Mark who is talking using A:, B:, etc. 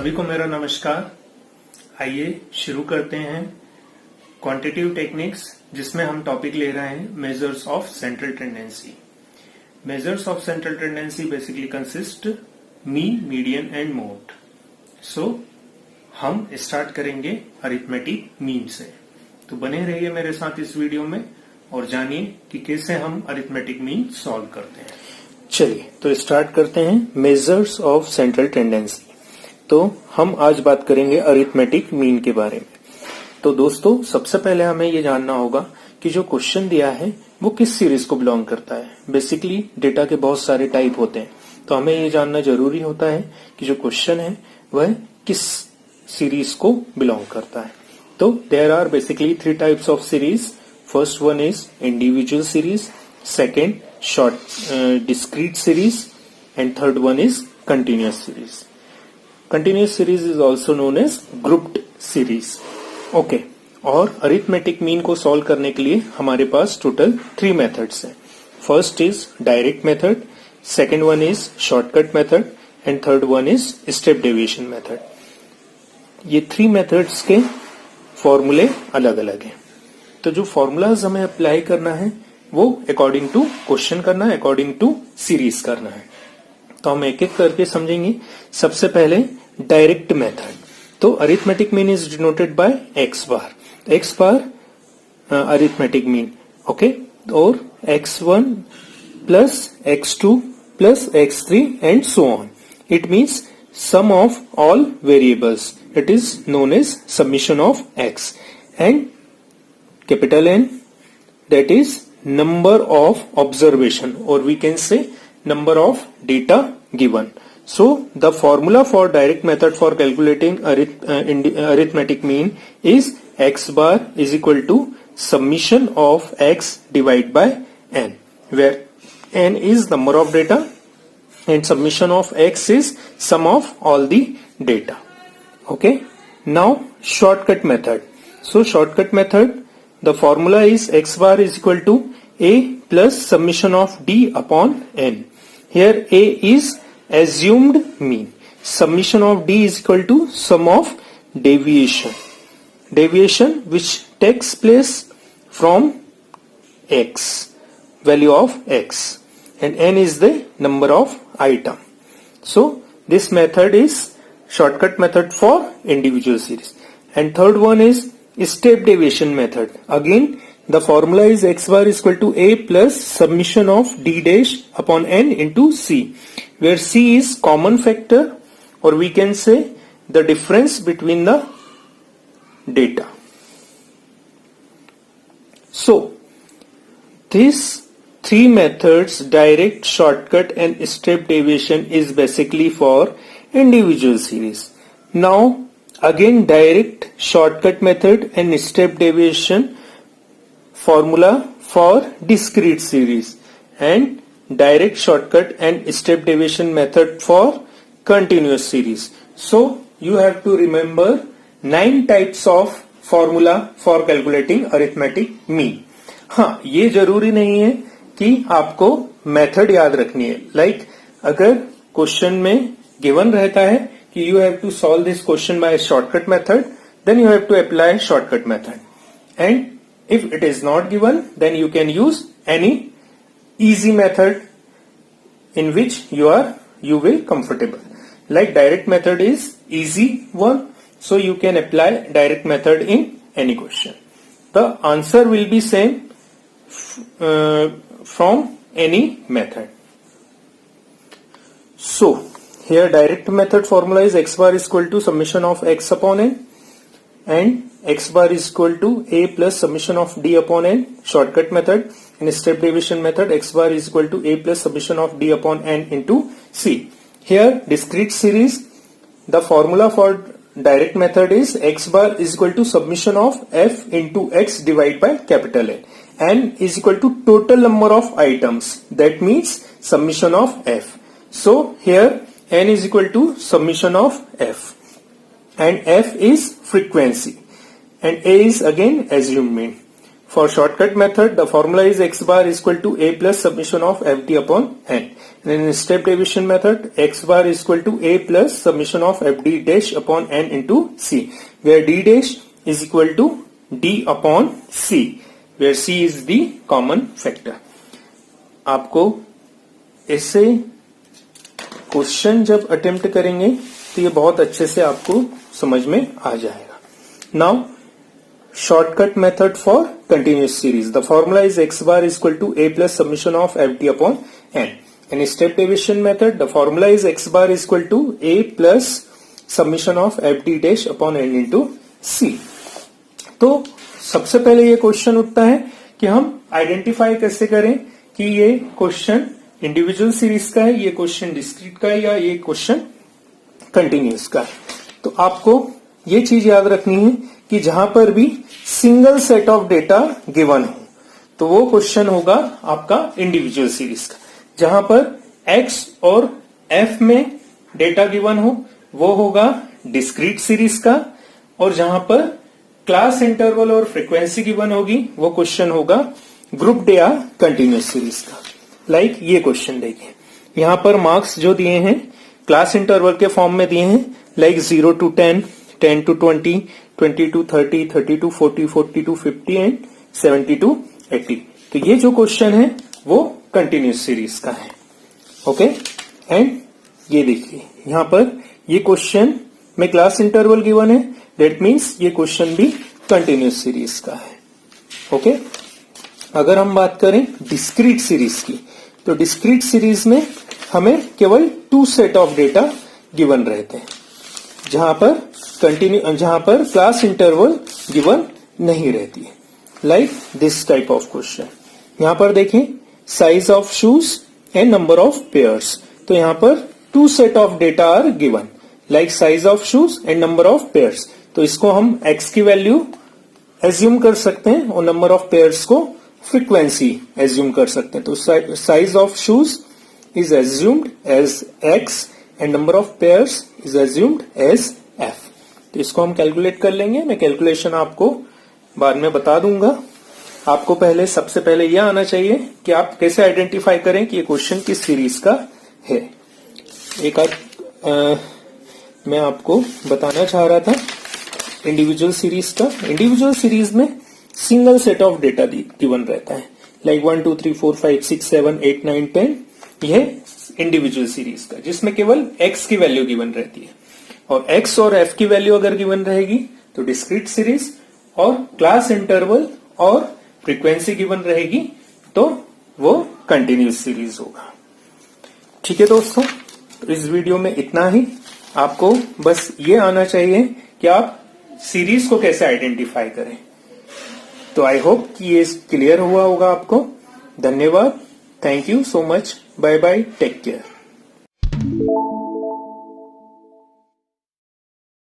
A: सभी को मेरा नमस्कार। आइए शुरू करते हैं क्वांटिटेटिव टेक्निक्स, जिसमें हम टॉपिक ले रहे हैं measures of central tendency. Measures of central tendency basically consist mean, median and mode. So हम स्टार्ट करेंगे अरिथमेटिक मीन से। तो बने रहिए मेरे साथ इस वीडियो में और जानिए कि कैसे हम अरिथमेटिक मीन सॉल्व करते हैं। चलिए तो स्टार्ट करते हैं मेजर्स ऑफ सेंट्रल टेंडेंसी। तो हम आज बात करेंगे अरिथमेटिक मीन के बारे में। तो दोस्तों, सबसे पहले हमें ये जानना होगा कि जो क्वेश्चन दिया है वो किस सीरीज को बिलोंग करता है। बेसिकली डेटा के बहुत सारे टाइप होते हैं, तो हमें ये जानना जरूरी होता है कि जो क्वेश्चन है वह किस सीरीज को बिलोंग करता है। तो there are basically 3 types of series. First one is individual series, second short discrete series, and third one is continuous series. Continuous series is also known as grouped series. Okay, और arithmetic mean को solve करने के लिए हमारे पास total 3 methods हैं। First is direct method, second one is shortcut method, and third one is step deviation method. ये 3 methods के फॉर्मूले अलग अलग हैं। तो जो फॉर्मूलाज हमें अप्लाई करना है वो अकॉर्डिंग टू क्वेश्चन करना है, अकॉर्डिंग टू सीरीज करना है। तो हम एक एक करके समझेंगे। सबसे पहले डायरेक्ट मेथड। तो arithmetic mean is denoted by x bar. X bar arithmetic mean, okay. और x1 plus x2 plus x3 and so on. It means sum of all variables. It is known as summation of x, एंड capital N, that is number of observation, or we can say number of data given. So the formula for direct method for calculating arithmetic mean is x bar is equal to summation of x divided by n, where n is number of data and summation of x is sum of all the data. Okay, now shortcut method. So shortcut method, the formula is x bar is equal to a plus summation of d upon n. Here a is assumed mean. Summation of d is equal to sum of deviation. Deviation which takes place from x, value of x, and n is the number of item. So this method is shortcut method for individual series. And third one is step deviation method. Again the formula is x bar is equal to a plus summation of d dash upon n into c, where c is common factor, or we can say the difference between the data. So these 3 methods, direct, shortcut and step deviation, is basically for individual series. Now again direct, shortcut method and step deviation formula for discrete series, and direct, shortcut and step deviation method for continuous series. So you have to remember 9 types of formula for calculating arithmetic mean. हाँ, ये जरूरी नहीं है कि आपको method याद रखनी है। लाइक अगर क्वेश्चन में गिवन रहता है कि you have to solve this question by a shortcut method, then you have to apply shortcut method. And if it is not given, then you can use any easy method in which you will comfortable. Like direct method is easy one, so you can apply direct method in any question. The answer will be same from any method. So here direct method formula is x bar is equal to summation of x upon n, and x bar is equal to a plus summation of d upon n. Shortcut method and step deviation method, x bar is equal to a plus summation of d upon n into c. Here discrete series, the formula for direct method is x bar is equal to summation of f into x divided by capital N. N is equal to total number of items, that means summation of f. So here n is equal to summation of f, and f is frequency, and a is again assumed mean. For shortcut method, the formula is x bar is equal to a plus summation of ft upon n. And in step deviation method, x bar is equal to a plus summation of fd dash upon n into c, where d dash is equal to d upon c, where c is the common factor. आपको ऐसे question जब attempt करेंगे तो ये बहुत अच्छे से आपको समझ में आ जाएगा. Now shortcut method for continuous series. The formula is x bar is equal to a plus summation of ft upon n. In step deviation method, the formula is x bar is equal to a plus summation of ft dash upon n into c. तो सबसे पहले ये question उठता है कि हम identify कैसे करें कि ये क्वेश्चन इंडिविजुअल सीरीज का है, ये क्वेश्चन डिस्क्रीट का है, या ये क्वेश्चन कंटिन्यूस का है. तो आपको ये चीज याद रखनी है कि जहां पर भी single set of data given हो तो वो क्वेश्चन होगा आपका इंडिविजुअल सीरीज का. जहां पर x और f में डेटा गिवन हो वो होगा डिस्क्रीट सीरीज का, और जहां पर क्लास इंटरवल और फ्रीक्वेंसी गिवन होगी वो क्वेश्चन होगा ग्रुप या कंटिन्यूस सीरीज का. लाइक ये क्वेश्चन देखिए, यहां पर मार्क्स जो दिए हैं क्लास इंटरवल के फॉर्म में दिए हैं, like 0 to 10, 10 to 20, 20 to 30, 30 to 40, 40 to 50 and 70 to 80. तो ये जो क्वेश्चन है वो कंटिन्यूस सीरीज का है. ओके, एंड ये देखिए यहां पर ये क्वेश्चन में क्लास इंटरवल गिवन है, दैट मीन्स ये क्वेश्चन भी कंटिन्यूस सीरीज का है. ओके, अगर हम बात करें डिस्क्रीट सीरीज की, तो डिस्क्रीट सीरीज में हमें केवल 2 सेट ऑफ डेटा गिवन रहते हैं, जहां पर क्लास इंटरवल गिवन नहीं रहती है. Like this type of question. यहां पर देखें size of shoes and number of pairs. तो यहां पर 2 set of data are given, like size of shoes and number of pairs. तो इसको हम x की वैल्यू एज्यूम कर सकते हैं और नंबर ऑफ पेयर्स को फ्रीक्वेंसी एज्यूम कर सकते हैं. तो size of shoes is assumed as x and number of pairs is assumed as f. तो इसको हम कैलकुलेट कर लेंगे. मैं कैलकुलेशन आपको बाद में बता दूंगा. आपको सबसे पहले यह आना चाहिए कि आप कैसे आइडेंटिफाई करें कि ये क्वेश्चन किस सीरीज का है. एक मैं आपको बताना चाह रहा था इंडिविजुअल सीरीज का. इंडिविजुअल सीरीज में single set of data given रहता है, लाइक 1 2 3 4 5 6 7 8 9 10. यह इंडिविजुअल सीरीज का जिसमें केवल x की वैल्यू गिवन रहती है, और x और f की वैल्यू अगर गिवन रहेगी तो डिस्क्रीट सीरीज, और क्लास इंटरवल और फ्रीक्वेंसी गिवन रहेगी तो वो कंटिन्यूस सीरीज होगा. ठीक है दोस्तों, तो इस वीडियो में इतना ही. आपको बस ये आना चाहिए कि आप सीरीज को कैसे आइडेंटिफाई करें. तो आई होप कि ये क्लियर हुआ होगा आपको. धन्यवाद. Thank you so much. Bye bye. Take care.